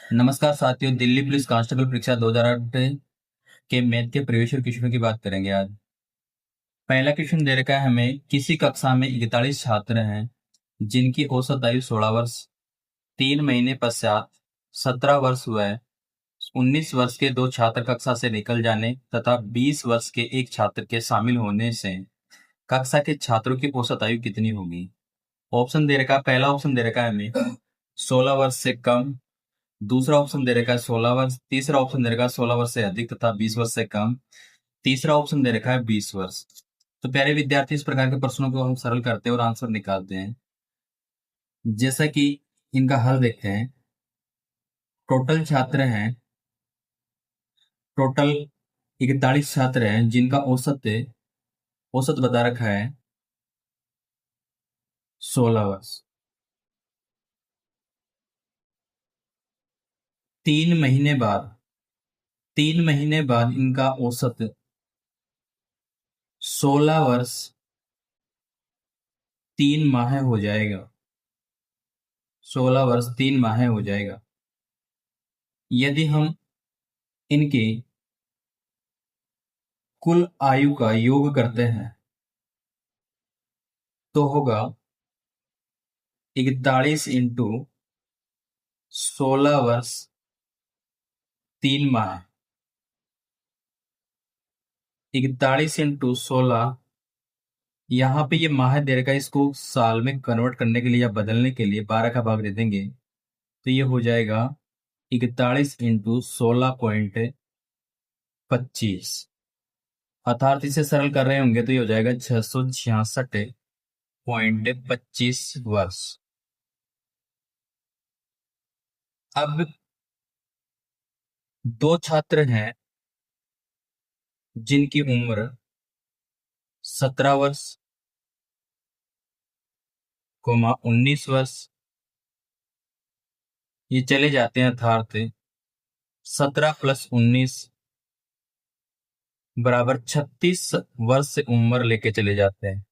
नमस्कार साथियों, Delhi police constable परीक्षा 2008 के मैथ के प्रीवियस ईयर क्वेश्चनों की बात करेंगे आज। पहला क्वेश्चन दे रखा है हमें, किसी कक्षा में 41 छात्र हैं जिनकी औसत आयु 16 वर्ष, 3 महीने पश्चात 17 वर्ष हुआ है। 19 वर्ष के दो छात्र कक्षा से निकल जाने तथा 20 वर्ष के एक छात्र के शामिल होने से कक्षा के छात्रों की औसत आयु कितनी होगी। ऑप्शन दे रखा है, पहला ऑप्शन दे रखा है हमें 16 वर्ष से कम, दूसरा ऑप्शन दे रखा है 16 वर्ष, तीसरा ऑप्शन दे रखा है 16 वर्ष से अधिक तथा 20 वर्ष से कम, तीसरा ऑप्शन दे रखा है 20 वर्ष। तो प्यारे विद्यार्थी, इस प्रकार के प्रश्नों को हम सरल करते हैं और आंसर निकालते हैं। जैसा कि इनका हल देखते हैं। टोटल छात्र हैं, टोटल 41 छात्र हैं जिनका औसत बता रखा है 16 वर्ष। 3 महीने बाद इनका औसत 16 वर्ष 3 माह हो जाएगा। 16 वर्ष 3 माह हो जाएगा। यदि हम इनकी कुल आयु का योग करते हैं तो होगा 41 इंटू 16 वर्ष 3 माह। 41 इंटू 16, यहाँ पे ये माह दे रखा है, इसको साल में कन्वर्ट करने के लिए या बदलने के लिए 12 का भाग दे देंगे तो ये हो जाएगा 41 इंटू 16.25। अर्थात इसे सरल कर रहे होंगे तो ये हो जाएगा 666.25 वर्ष। अब दो छात्र हैं जिनकी उम्र 17 वर्ष, 19 वर्ष, ये चले जाते हैं अर्थात 17 + 19 बराबर 36 वर्ष से उम्र लेके चले जाते हैं।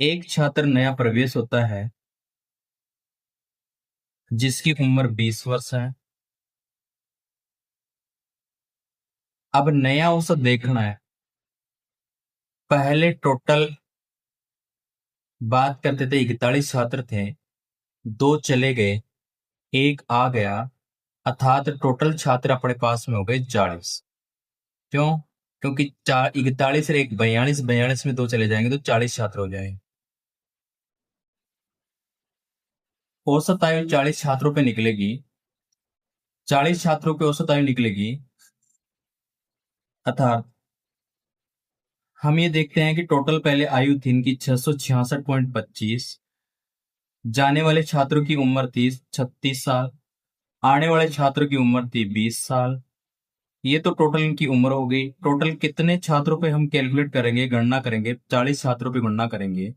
एक छात्र नया प्रवेश होता है जिसकी उम्र 20 वर्ष है। अब नया औसत देखना है। पहले टोटल बात करते थे 41 छात्र थे, 2 चले गए, 1 आ गया, अर्थात टोटल छात्र अपने पास में हो गए 40। क्यों? क्योंकि 41 और 1 42, 42 में 2 चले जाएंगे तो 40 छात्र हो जाएंगे। औसत आयु 40 छात्रों पे निकलेगी। 40 छात्रों पे औसत आयु निकलेगी, अर्थात हम ये देखते हैं कि टोटल पहले आयु थी इनकी 666.25। जाने वाले छात्रों की उम्र थी 36 साल, आने वाले छात्रों की उम्र थी 20 साल। ये तो टोटल इनकी उम्र हो गई। टोटल कितने छात्रों पे हम कैलकुलेट करेंगे, गणना करेंगे, 40 छात्रों पे गणना करेंगे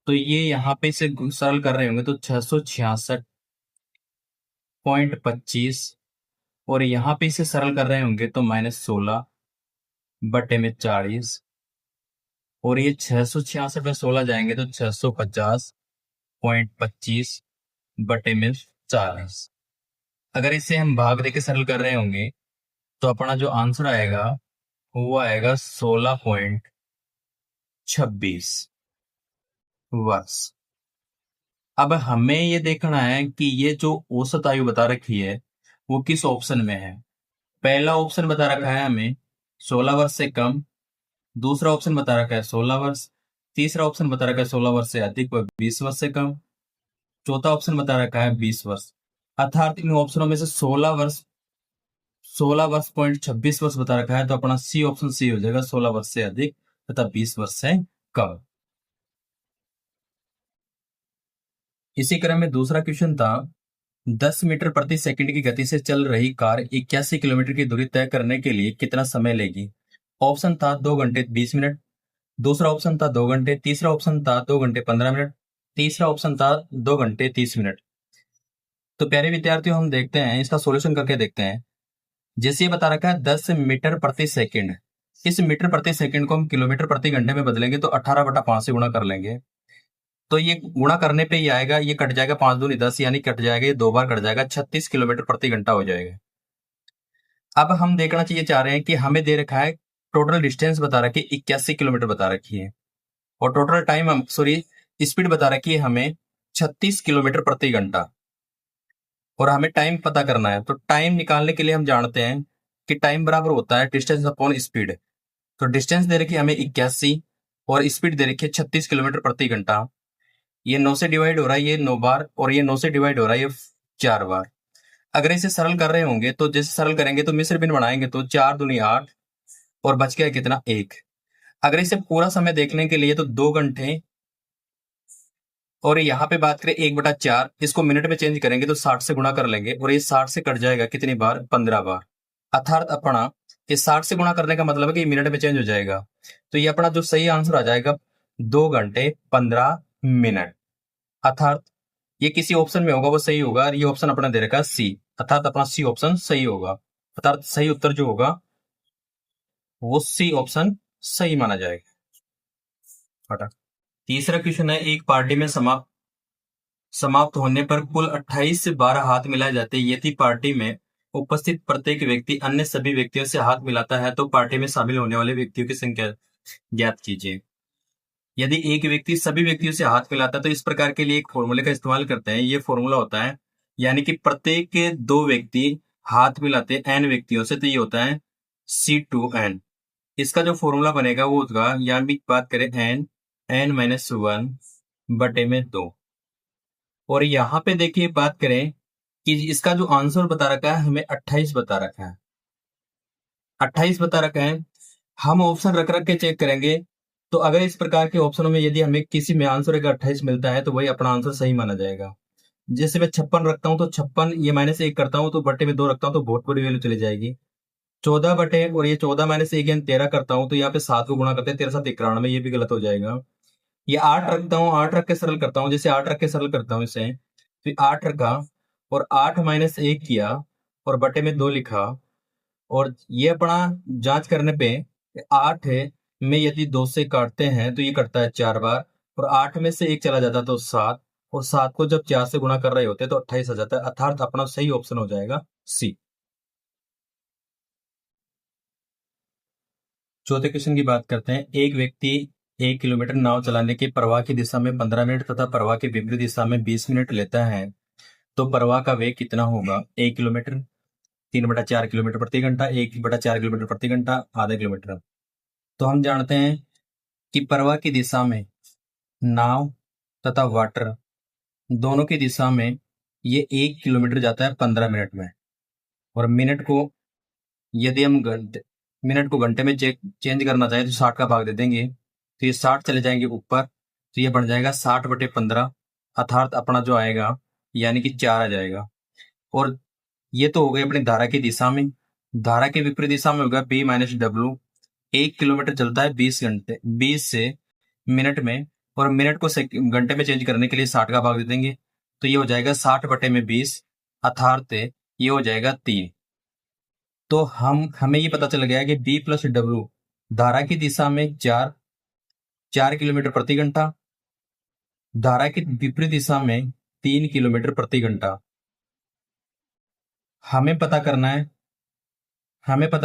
तो ये यहाँ पे से सरल कर रहे होंगे तो 666.25 और यहाँ पे इसे सरल कर रहे होंगे तो -16/40 और ये 666 में 16 जाएंगे तो 650.25/40। अगर इसे हम भाग देके सरल कर रहे होंगे तो अपना जो आंसर आएगा वो आएगा 16.26 वर्ष। अब हमें ये देखना है कि ये जो औसत आयु बता रखी है वो किस ऑप्शन में है। पहला ऑप्शन बता रखा है हमें 16 वर्ष से कम, दूसरा ऑप्शन बता रखा है 16 वर्ष, तीसरा ऑप्शन बता रखा है 16 वर्ष से अधिक व 20 वर्ष से कम, चौथा ऑप्शन बता रखा है 20 वर्ष। अर्थात इन ऑप्शनों में से 16 वर्ष 26 वर्ष बता रखा है तो अपना सी ऑप्शन सी हो जाएगा, 16 वर्ष से अधिक तथा 20 वर्ष से कम। इसी क्रम में दूसरा क्वेश्चन था, 10 मीटर प्रति सेकंड की गति से चल रही कार 81 किलोमीटर की दूरी तय करने के लिए कितना समय लेगी। ऑप्शन था 2 घंटे 20 मिनट, दूसरा ऑप्शन था 2 घंटे, तीसरा ऑप्शन था 2 घंटे 15 मिनट, तीसरा ऑप्शन था 2 घंटे 30 मिनट। तो प्यारे विद्यार्थियों, हम देखते हैं, इसका सॉल्यूशन करके देखते हैं। जैसे ये बता रखा है 10 मीटर प्रति सेकंड, इस मीटर प्रति सेकंड को हम किलोमीटर प्रति घंटे में बदलेंगे तो 18/5 से गुणा कर लेंगे तो ये गुणा करने पे ही आएगा, ये कट जाएगा 5 दूनी 10, यानी कट जाएगा, ये 2 बार कट जाएगा, 36 किलोमीटर प्रति घंटा हो जाएगा। अब हम देखना चाहिए चाह रहे हैं कि हमें दे रखा है, टोटल डिस्टेंस बता रखी है 81 किलोमीटर बता रखी है, और टोटल टाइम हम सॉरी स्पीड बता रखी है हमें 36 किलोमीटर प्रति घंटा, और हमें टाइम पता करना है। तो टाइम निकालने के लिए हम जानते हैं कि टाइम बराबर होता है डिस्टेंस अपॉन स्पीड। तो डिस्टेंस दे रखी है हमें 81 और स्पीड दे रखी है 36 किलोमीटर प्रति घंटा। ये 9 से डिवाइड हो रहा है, ये 9 बार, और ये 9 से डिवाइड हो रहा है, ये 4 बार। अगर इसे सरल कर रहे होंगे तो जैसे सरल करेंगे तो मिश्र भिन्न बनाएंगे तो 4 दूनी 8 और बच गया कितना 1। अगर इसे पूरा समय देखने के लिए तो 2 घंटे, और यहाँ पे बात करें 1/4, इसको मिनट में चेंज करेंगे तो 60 से गुणा कर लेंगे, और ये 60 से कट जाएगा कितनी बार, 15 बार। अर्थात अपना ये 60 से गुणा करने का मतलब है कि मिनट में चेंज हो जाएगा। तो ये अपना जो सही आंसर आ जाएगा 2 घंटे 15 मिनट। अर्थात ये किसी ऑप्शन में होगा वो सही होगा, और ये ऑप्शन अपना दे रखा है सी, अर्थात अपना सी ऑप्शन सही होगा। अर्थात सही उत्तर जो होगा वो सी ऑप्शन सही माना जाएगा। हटा। तीसरा क्वेश्चन है, एक पार्टी में समाप्त होने पर कुल 28 से 12 हाथ मिलाए जाते हैं। यदि पार्टी में उपस्थित प्रत्येक व्यक्ति अन्य सभी व्यक्तियों से हाथ मिलाता है तो पार्टी में शामिल होने वाले व्यक्तियों की संख्या ज्ञात कीजिए। यदि एक व्यक्ति सभी व्यक्तियों से हाथ मिलाता है तो इस प्रकार के लिए एक फॉर्मूले का इस्तेमाल करते हैं। ये फॉर्मूला होता है, यानी कि प्रत्येक के 2 व्यक्ति हाथ मिलाते हैं n व्यक्तियों से, तो ये होता है C2n। इसका जो फॉर्मूला बनेगा वो होगा, यहाँ भी बात करें n-1 बटे में 2। और यहाँ पे देखिए बात करें कि इसका जो आंसर बता रखा है हमें 28 बता रखा है, 28 बता रखा है। हम ऑप्शन रख रख के चेक करेंगे, तो अगर इस प्रकार के ऑप्शनों में यदि हमें किसी में आंसर अगर 28 मिलता है तो वही अपना आंसर सही माना जाएगा। जैसे मैं 56 रखता हूँ तो 56 ये -1 करता हूँ तो बटे में 2 रखता हूँ तो बहुत बड़ी वैल्यू चली जाएगी। 14 बटे और ये 14 -1 यानी 13 करता हूँ तो यहाँ पे 7 को गुणा करते हैं, 13 7 91, ये भी गलत हो जाएगा। ये 8 रखता हूँ, 8 रख के सरल करता हूँ, जैसे 8 रख के सरल करता हूँ इसे, फिर 8 रखा और 8 -1 किया और बटे में 2 लिखा, और ये अपना जांच करने पे 8 में यदि 2 से काटते हैं तो ये कटता है 4 बार, और 8 में से 1 चला जाता तो 7, और 7 को जब 4 से गुणा कर रहे होते हैं तो 28 आ जाता है। अर्थात अपना सही ऑप्शन हो जाएगा सी। चौथे क्वेश्चन की बात करते हैं। एक व्यक्ति 1 किलोमीटर नाव चलाने के प्रवाह की दिशा में 15 मिनट तथा प्रवाह की विपरीत दिशा में 20 मिनट लेता है, तो प्रवाह का वेग कितना होगा। 1 किलोमीटर, 3/4 किलोमीटर प्रति घंटा, 1/4 किलोमीटर प्रति घंटा, आधा किलोमीटर। तो हम जानते हैं कि प्रवाह की दिशा में नाव तथा वाटर दोनों की दिशा में ये 1 किलोमीटर जाता है 15 मिनट में, और मिनट को यदि हम मिनट को घंटे में चेंज करना चाहें तो 60 का भाग दे देंगे, तो ये 60 चले जाएंगे ऊपर, तो ये बन जाएगा 60/15, अर्थात अपना जो आएगा यानी कि 4 आ जाएगा। और ये तो हो गई अपनी धारा की दिशा में। धारा के विपरीत दिशा में होगा B - W। 1 किलोमीटर चलता है 20 से मिनट में, और मिनट को घंटे में चेंज करने के लिए 60 का भाग दे देंगे, तो ये हो जाएगा 60/20, अर्थात ये हो जाएगा 3। तो हमें ये पता चल गया कि B + W धारा की दिशा में 4 किलोमीटर प्रति घंटा, धारा की विपरीत दिशा में 3 किलोमीटर प्रति घंटा। हमें पता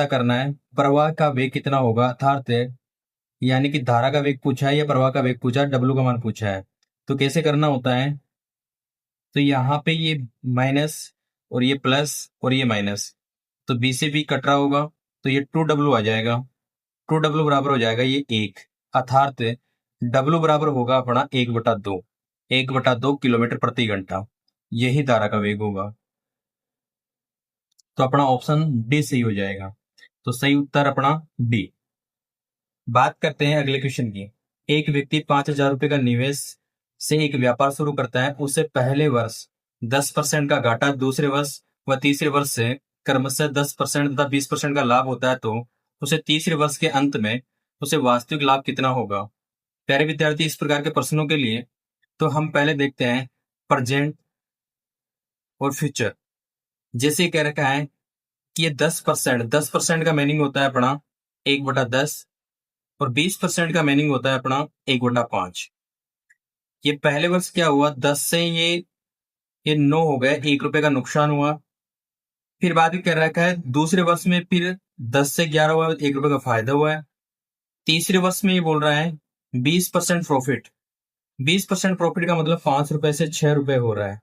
करना है प्रवाह का वेग कितना होगा, अर्थात यानी कि धारा का वेग पूछा है या प्रवाह का वेग पूछा है, W का मान पूछा है। तो कैसे करना होता है, तो यहाँ पे ये माइनस और ये प्लस और ये माइनस, तो B से B कट रहा होगा, तो ये 2W आ जाएगा। 2W बराबर हो जाएगा ये 1, अर्थात W बराबर होगा अपना 1/2, 1/2 किलोमीटर प्रति घंटा। यही धारा का वेग होगा, तो अपना ऑप्शन डी सही हो जाएगा। तो सही उत्तर अपना डी। बात करते हैं अगले क्वेश्चन की। एक व्यक्ति 5,000 रुपए का निवेश से एक व्यापार शुरू करता है। उसे पहले वर्ष 10% का घाटा, दूसरे वर्ष व तीसरे वर्ष से क्रमशः 10% तथा 20% का लाभ होता है, तो उसे तीसरे वर्ष के अंत में उसे वास्तविक लाभ कितना होगा। प्यारे विद्यार्थी, इस प्रकार के प्रश्नों के लिए तो हम पहले देखते हैं प्रेजेंट और फ्यूचर। जैसे कह रखा है कि ये 10% का मीनिंग होता है अपना 1/10, और 20% का मीनिंग होता है अपना 1/5। ये पहले वर्ष क्या हुआ, 10 से ये 9 हो गए, 1 रुपए का नुकसान हुआ। फिर बाद में कर रखा है दूसरे वर्ष में फिर 10 से 11 हुआ, 1 रुपए का फायदा हुआ है। तीसरे वर्ष में ये बोल रहा है 20% प्रॉफिट। 20% प्रॉफिट का मतलब 5 रुपए से 6 रुपए हो रहा है।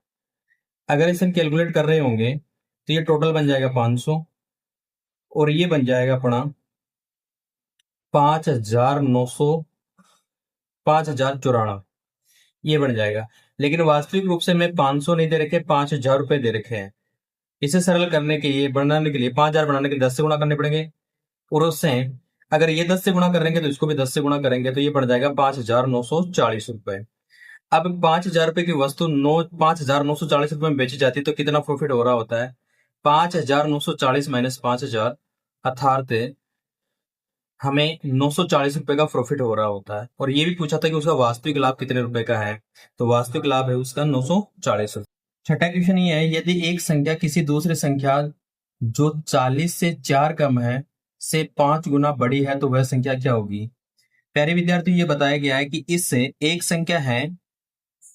अगर इसे हम कैलकुलेट कर रहे होंगे तो ये टोटल बन जाएगा 500 और ये बन जाएगा अपना 5,900, 5,094 ये बन जाएगा। लेकिन वास्तविक रूप से हमें 500 नहीं दे रखे, 5,000 रुपए दे रखे हैं। इसे सरल करने के लिए, बनाने के लिए, 5,000 बनाने के लिए 10 से गुणा करने पड़ेंगे और उससे अगर ये 10 से गुणा करेंगे तो इसको भी 10 से गुणा करेंगे तो ये पड़ जाएगा 5,940 रुपए। अब 5,000 रुपए की वस्तु 5,940 रुपए में बेची जाती है तो कितना प्रॉफिट हो रहा होता है, 5,940 माइनस 5,000 अर्थात हमें 940 रुपए का प्रॉफिट हो रहा होता है। और ये भी पूछा था कि उसका वास्तविक लाभ कितने रुपए का है, तो वास्तविक लाभ है उसका 940 रुपए। छठा क्वेश्चन ये है, यदि एक संख्या किसी दूसरे संख्या जो 40 से 4 कम है से 5 गुना बड़ी है तो वह संख्या क्या होगी। प्यारे विद्यार्थी, ये बताया गया है कि इससे एक संख्या है,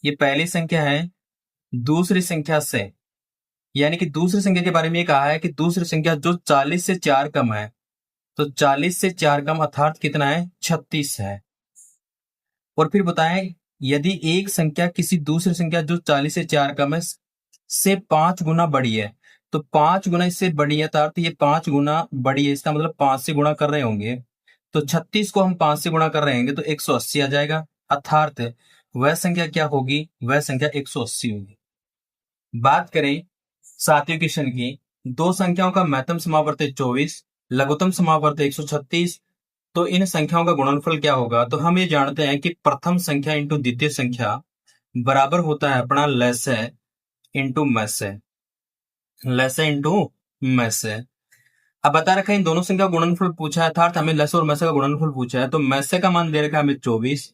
ये पहली संख्या है दूसरी संख्या से, यानी कि दूसरी संख्या के बारे में ये कहा है कि दूसरी संख्या जो 40 से 4 कम है, तो 40 से 4 कम अर्थात कितना है, 36 है। और फिर बताएं यदि एक संख्या किसी दूसरी संख्या जो 40 से 4 कम है से 5 गुना बड़ी है, तो 5 गुना इससे बड़ी है, अर्थात ये 5 गुना बड़ी है, इसका मतलब 5 से गुणा कर रहे होंगे, तो 36 को हम 5 से गुणा कर रहे होंगे तो 180 आ जाएगा। अर्थात वह संख्या क्या होगी, वह संख्या 180 होगी। बात करें सातवें क्वेश्चन की, दो संख्याओं का महत्तम समावर्त 24, लघुत्तम समावर्त 136, तो इन संख्याओं का गुणनफल क्या होगा। तो हम ये जानते हैं कि प्रथम संख्या इंटू द्वितीय संख्या बराबर होता है अपना लसे इंटू मैसे, लसे इंटू मैसे। अब बता रखा है इन दोनों संख्या का गुणनफल पूछा है, अर्थात हमें लसे और मैसे का गुणनफल पूछा है। तो मैसे का मान दे रखा है हमें 24,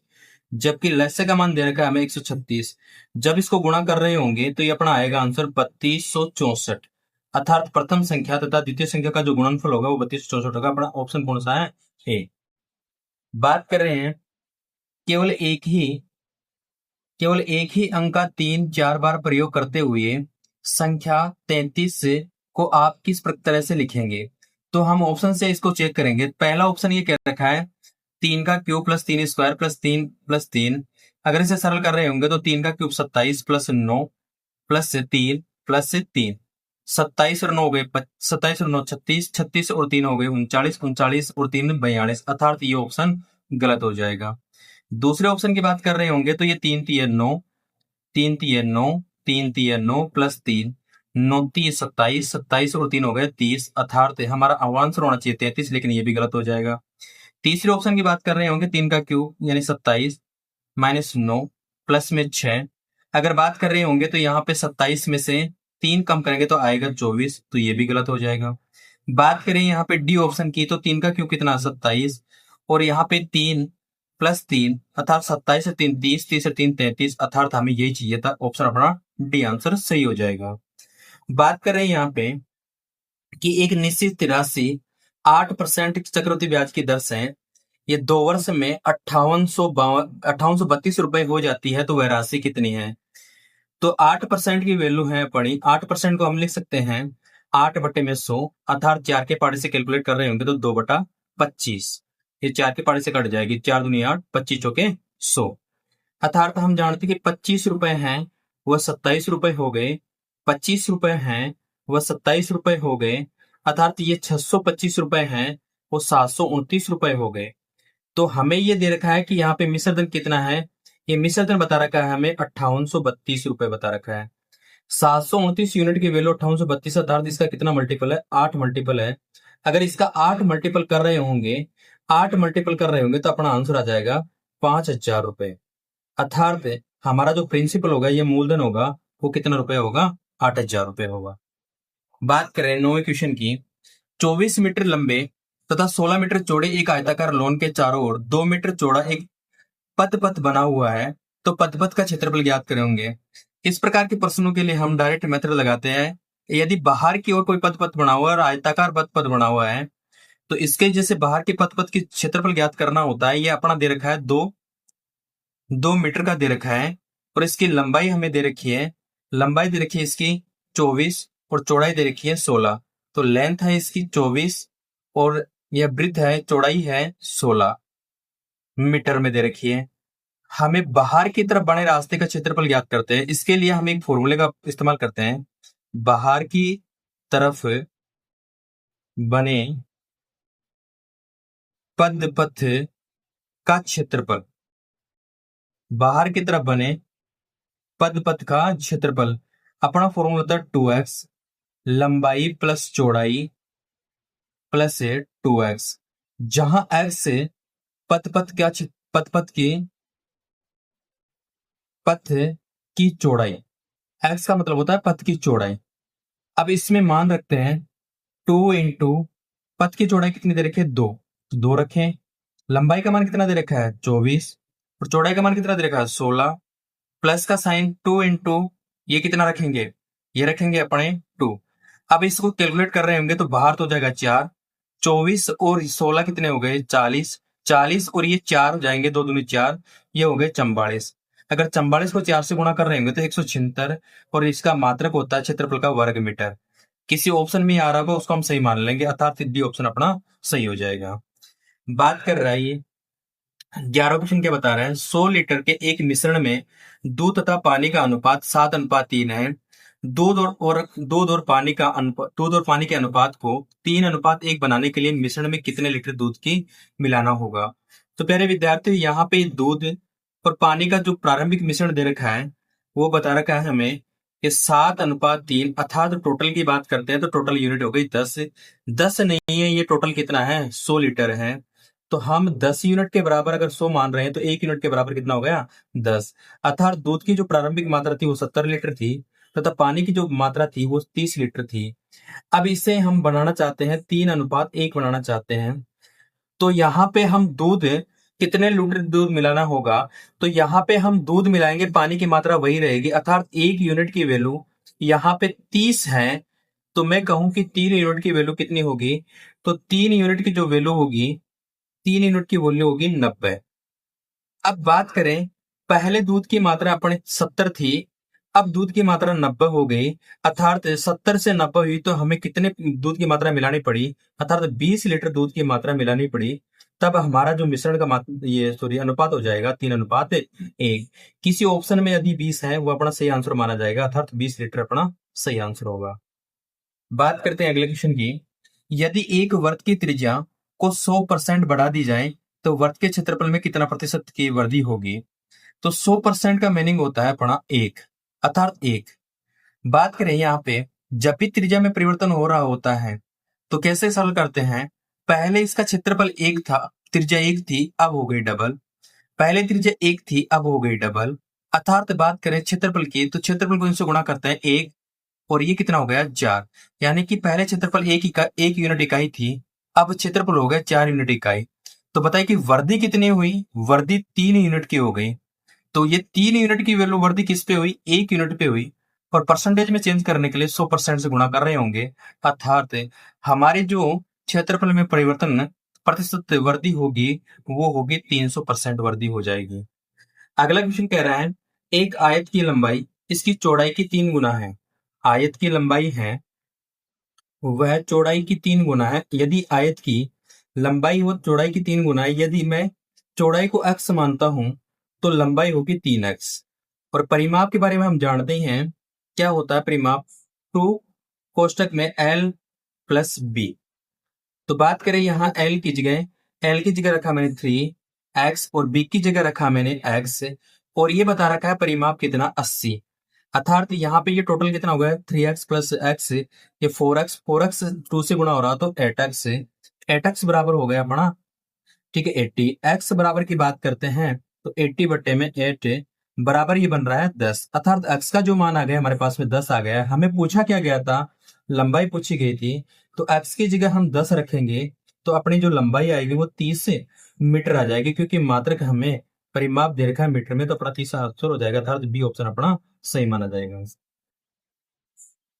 जबकि लसे का मान दे रखा है हमें 136। जब इसको गुणा कर रहे होंगे तो ये अपना आएगा आंसर 3264। अर्थात प्रथम संख्या तथा द्वितीय संख्या का जो गुणनफल होगा वो 3264 होगा। अपना ऑप्शन कौन सा है, ए। बात कर रहे हैं केवल एक ही अंक का 3-4 बार प्रयोग करते हुए संख्या 33 को आप किस तरह से लिखेंगे। तो हम ऑप्शन से इसको चेक करेंगे। पहला ऑप्शन ये कह रखा है 3 का cube plus 3 square plus 3 plus 3। अगर इसे सरल कर रहे होंगे तो 3 का क्यूब 27 प्लस 9 प्लस 3 प्लस 3, 27 और 9 हो गए 27 और 9 36, 36 और 3 हो गए 39, 39 और 3 42, अर्थात ये ऑप्शन गलत हो जाएगा। दूसरे ऑप्शन की बात कर रहे होंगे तो ये 3 3 9, 3 3 9, 3 3 9 प्लस 3, 9 3 27, 27 और 3 हो गए 30, अर्थात हमारा आंसर होना चाहिए 33, लेकिन ये भी गलत हो जाएगा। तीसरे ऑप्शन की बात कर रहे होंगे 3 का क्यूब यानी 27 माइनस 9 प्लस में 6। अगर बात कर रहे होंगे तो यहाँ पे 27 में से 3 कम करेंगे तो आएगा 24, तो ये भी गलत हो जाएगा। बात करें यहाँ पे डी ऑप्शन की तो 3 का क्यूब कितना 27 और यहाँ पे 3 प्लस 3 अर्थात 27 से 3 30, 30 से 3 33, अर्थात हमें यही चाहिए था। ऑप्शन अपना डी आंसर सही हो जाएगा। बात कर रहे हैं यहाँ पे कि एक निश्चित राशि 8% चक्रवृद्धि ब्याज की दर से ये 2 वर्ष में 5832 रुपए हो जाती है, तो वह राशि कितनी है। तो 8% की वैल्यू है पड़ी, 8% को हम लिख सकते हैं 8/100, अर्थात 4 के पार्ट से कैलकुलेट कर रहे होंगे तो 2/25, ये 4 के पार्ट से कट जाएगी, 4 दूनी 8, 25 चौके 100। अर्थात हम जानते कि 25 रुपए हैं वह 27 रुपए हो गए, 25 रुपए हैं वह 27 रुपए हो गए, अर्थात ये 625 रुपए हैं वो 729 रुपए हो गए। तो हमें ये दे रखा है कि यहाँ पे मिश्र धन कितना है, ये मिश्र धन बता रखा है हमें 5832 रुपए बता रखा है। 729 यूनिट की वैल्यू 5832, अर्थात इसका कितना मल्टीपल है, 8 मल्टीपल है। अगर इसका 8 मल्टीपल कर रहे होंगे, 8 मल्टीपल कर रहे होंगे तो अपना आंसर आ जाएगा 5000 रुपए। अर्थात हमारा जो प्रिंसिपल होगा, ये मूलधन होगा, वो कितना रुपए होगा, 8000 रुपए होगा। बात करें 9वें क्वेश्चन की, 24 मीटर लंबे तथा 16 मीटर चौड़े एक आयताकार लॉन के चारों ओर 2 मीटर चौड़ा एक पथ बना हुआ है, तो पथ का क्षेत्रफल ज्ञात करेंगे। इस प्रकार के प्रश्नों के लिए हम डायरेक्ट मेथड लगाते हैं। यदि बाहर की ओर कोई पथ बना हुआ है और आयताकार पथ बना हुआ है, तो इसके जैसे बाहर के पथ की क्षेत्रफल ज्ञात करना होता है। ये अपना दे रखा है 2 मीटर का दे रखा है, और इसकी लंबाई हमें दे रखी है, लंबाई दे रखी है इसकी 24 और चौड़ाई दे रखी है 16। तो लेंथ है इसकी 24 और यह ब्रेड्थ है, चौड़ाई है 16 मीटर में दे रखी है। हमें बाहर की तरफ बने रास्ते का क्षेत्रफल ज्ञात करते हैं। इसके लिए हम एक फॉर्मूले का इस्तेमाल करते हैं। बाहर की तरफ बने पदपथ का क्षेत्रफल, बाहर की तरफ बने पदपथ का क्षेत्रफल अपना फॉर्मूला होता है 2x लंबाई प्लस चौड़ाई प्लस 2x, जहां x से पदपथ की पथ की चौड़ाई, x का मतलब होता है पथ की चौड़ाई। अब इसमें मान रखते हैं 2 इंटू पथ की चौड़ाई कितनी दे रखी है 2, तो 2 रखें। लंबाई का मान कितना दे रखा है 24 और चौड़ाई का मान कितना दे रखा है 16। प्लस का साइन 2 इंटू ये कितना रखेंगे, ये रखेंगे अपने 2। अब इसको कैलकुलेट कर रहे होंगे तो बाहर तो हो जाएगा 4, 24 और 16 कितने हो गए 40, 40 और ये 4 हो जाएंगे, 2 दूनी 4, ये हो गए 44। अगर 44 को 4 से गुणा कर रहे होंगे तो 176 और इसका मात्रक होता है क्षेत्रफल का वर्ग मीटर। किसी ऑप्शन में आ रहा होगा उसको हम सही मान लेंगे, अर्थात डी ऑप्शन अपना सही हो जाएगा। बात कर रहा है ये 11 क्वेश्चन क्या बता रहा है, 100 लीटर के एक मिश्रण में दूध तथा पानी का अनुपात 7:3 है। दूध और पानी के अनुपात को 3:1 बनाने के लिए मिश्रण में कितने लीटर दूध की मिलाना होगा। तो प्यारे विद्यार्थी यहाँ पे दूध और पानी का जो प्रारंभिक मिश्रण दे रखा है वो बता रखा है हमें कि 7:3, अर्थात टोटल की बात करते हैं तो टोटल यूनिट हो गई 10। 10 नहीं है, ये टोटल कितना है 100 लीटर है। तो हम 10 यूनिट के बराबर अगर 100 मान रहे हैं तो 1 यूनिट के बराबर कितना हो गया 10। अर्थात दूध की जो प्रारंभिक मात्रा थी वो 70 लीटर थी तथा पानी की जो मात्रा थी वो 30 लीटर थी। अब इसे हम बनाना चाहते हैं 3:1 बनाना चाहते हैं। तो यहाँ पे हम दूध कितने लीटर दूध मिलाना होगा, तो यहाँ पे हम दूध मिलाएंगे, पानी की मात्रा वही रहेगी, अर्थात 1 यूनिट की वैल्यू यहाँ पे 30 है। तो मैं कहूं कि 3 यूनिट की वैल्यू कितनी होगी, तो 3 यूनिट की जो वैल्यू होगी, 3 यूनिट की वैल्यू होगी 90। अब बात करें, पहले दूध की मात्रा अपने 70 थी, अब दूध की मात्रा 90 हो गई, अर्थात 70 से 90 हुई तो हमें कितने दूध की मात्रा मिलानी पड़ी, अर्थात 20 लीटर दूध की मात्रा मिलानी पड़ी। तब हमारा जो मिश्रण का अनुपात हो जाएगा 3:1। किसी ऑप्शन में यदि 20 है वो अपना सही आंसर माना जाएगा, अर्थात 20 लीटर अपना सही आंसर होगा। बात करते हैं अगले क्वेश्चन की, यदि एक वर्त की त्रिज्या को 100% बढ़ा दी जाए तो वर्त के क्षेत्रफल में कितना प्रतिशत की वृद्धि होगी। तो 100% का मीनिंग होता है अपना 1, अर्थात 1। बात करें यहाँ पे जब भी त्रिज्या में परिवर्तन हो रहा होता है तो कैसे सरल करते हैं, पहले इसका क्षेत्रफल 1 था, त्रिज्या 1 थी, अब हो गई डबल। पहले त्रिज्या 1 थी, अब हो गई डबल। अर्थात बात करें क्षेत्रफल की तो क्षेत्रफल को इनसे गुणा करते हैं 1 और ये कितना हो गया 4, यानी कि पहले क्षेत्रफल 1 यूनिट इकाई थी, अब क्षेत्रफल हो गया 4 यूनिट इकाई। तो बताइए कि वृद्धि कितनी हुई, वृद्धि 3 यूनिट की हो गई। तो ये 3 यूनिट की वैल्यू वृद्धि किस पे हुई, 1 यूनिट पे हुई, और परसेंटेज में चेंज करने के लिए 100% से गुणा कर रहे होंगे, अर्थात हमारे जो क्षेत्रफल में परिवर्तन प्रतिशत वृद्धि होगी वो होगी 300% वृद्धि हो जाएगी। अगला क्वेश्चन कह रहा है एक आयत की लंबाई इसकी चौड़ाई की 3 गुना है। आयत की लंबाई है वह चौड़ाई की 3 गुना है। यदि आयत की लंबाई वो चौड़ाई की 3 गुना है, यदि मैं चौड़ाई को x मानता हूं तो लंबाई होगी 3x। और परिमाप के बारे में हम जानते ही हैं, क्या होता है परिमाप, 2 कोष्टक में l प्लस b। तो बात करें यहाँ l की जगह रखा मैंने 3x और b की जगह रखा मैंने x, और ये बता रखा है परिमाप कितना 80। अर्थात यहाँ पे ये टोटल कितना हो गया 3x प्लस एक्स, ये 4x 2 से गुणा हो रहा तो 8x, 8x बराबर हो गया अपना, ठीक है 80। x बराबर की बात करते हैं तो 80 बट्टे में 8 बराबर ये बन रहा है 10, अर्थात x का जो मान आ गया हमारे पास में 10 आ गया है। हमें पूछा क्या गया था, लंबाई पूछी गई थी, तो x की जगह हम 10 रखेंगे तो अपनी जो लंबाई आएगी वो 30 मीटर आ जाएगी, क्योंकि मात्रक हमें परिमाप दे रखा है मीटर में, तो अपना 30 आंसर हो जाएगा, अर्थात बी ऑप्शन अपना सही माना जाएगा।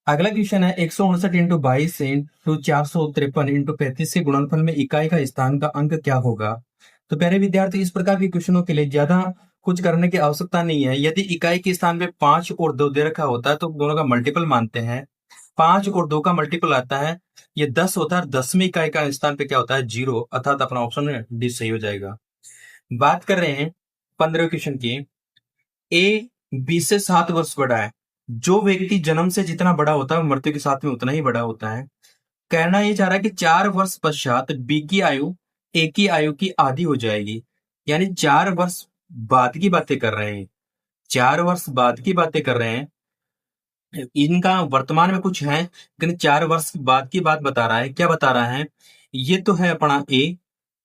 अगला क्वेश्चन है 159 इंटू 22 इंटू 453 इंटू 35 के गुणनफल में इकाई का स्थान का अंक क्या होगा। तो प्यारे विद्यार्थी इस प्रकार के क्वेश्चनों के लिए ज्यादा कुछ करने की आवश्यकता नहीं है। यदि इकाई के स्थान पे 5 और 2 दे रखा होता है तो दोनों का मल्टीपल मानते हैं। 5 और 2 का मल्टीपल आता है, ये 10 होता है। 10वीं इकाई का स्थान पे क्या होता है? 0, अर्थात अपना ऑप्शन डी सही हो जाएगा। बात कर रहे हैं 15वें क्वेश्चन की। ए बी से 7 वर्ष बड़ा है। जो व्यक्ति जन्म से जितना बड़ा होता है मृत्यु के साथ में उतना ही बड़ा होता है। कहना ये चाह रहा है कि 4 वर्ष पश्चात बी की आयु ए की आयु की आधी हो जाएगी। यानी 4 वर्ष बाद की बातें कर रहे हैं। 4 वर्ष बाद की बातें कर रहे हैं। इनका वर्तमान में कुछ है लेकिन 4 वर्ष बाद की बात बता रहा है। क्या बता रहा है? ये तो है अपना ए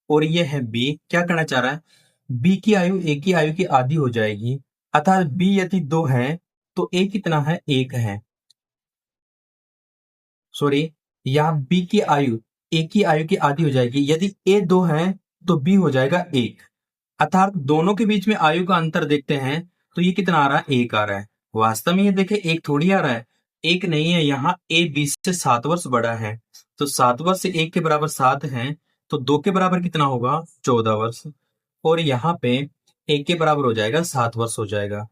और ये है बी। क्या कहना चाह रहा है? बी की आयु ए की आयु की आधी हो जाएगी, अर्थात बी यदि 2 है तो ए कितना है? 1 है। सॉरी, यहाँ बी की आयु ए की आयु की आधी हो जाएगी। यदि ए 2 है तो बी हो जाएगा 1, अर्थात दोनों के बीच में आयु का अंतर देखते हैं तो ये कितना आ रहा है? 1 आ रहा है। वास्तव में ये देखे 1 थोड़ी आ रहा है, 1 नहीं है। यहाँ ए बी से 7 वर्ष बड़ा है तो 7 वर्ष से 1 के बराबर 7 है, तो 2 के बराबर कितना होगा? 14 वर्ष। और यहाँ पे 1 के बराबर हो जाएगा 7 वर्ष हो जाएगा।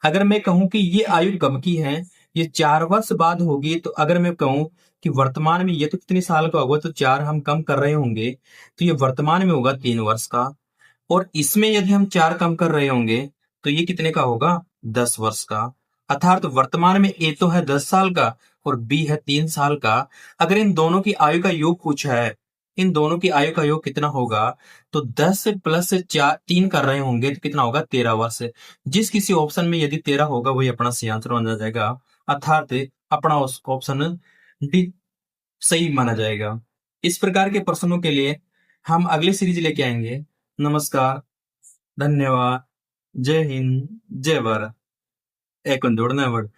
अगर मैं कहूं कि ये आयु कब की है, ये 4 वर्ष बाद होगी, तो अगर मैं कहूं कि वर्तमान में ये तो कितने साल का होगा, तो 4 हम कम कर रहे होंगे तो ये वर्तमान में होगा 3 वर्ष का। और इसमें यदि हम 4 कम कर रहे होंगे तो ये कितने का होगा? 10 वर्ष का। अर्थात तो वर्तमान में ए तो है 10 साल का और बी है 3 साल का। अगर इन दोनों की आयु का योग पूछा है, इन दोनों की आयु का योग कितना होगा, तो 10 से प्लस से 3 कर रहे होंगे तो कितना होगा? 13 वर्ष। जिस किसी ऑप्शन में यदि 13 होगा वही अपना सही आंसर माना जाएगा, अर्थात अपना उस ऑप्शन डी सही माना जाएगा। इस प्रकार के प्रश्नों के लिए हम अगली सीरीज लेके आएंगे। नमस्कार, धन्यवाद, जय हिंद, जय भारत। एक जोड़ना है वर्ड।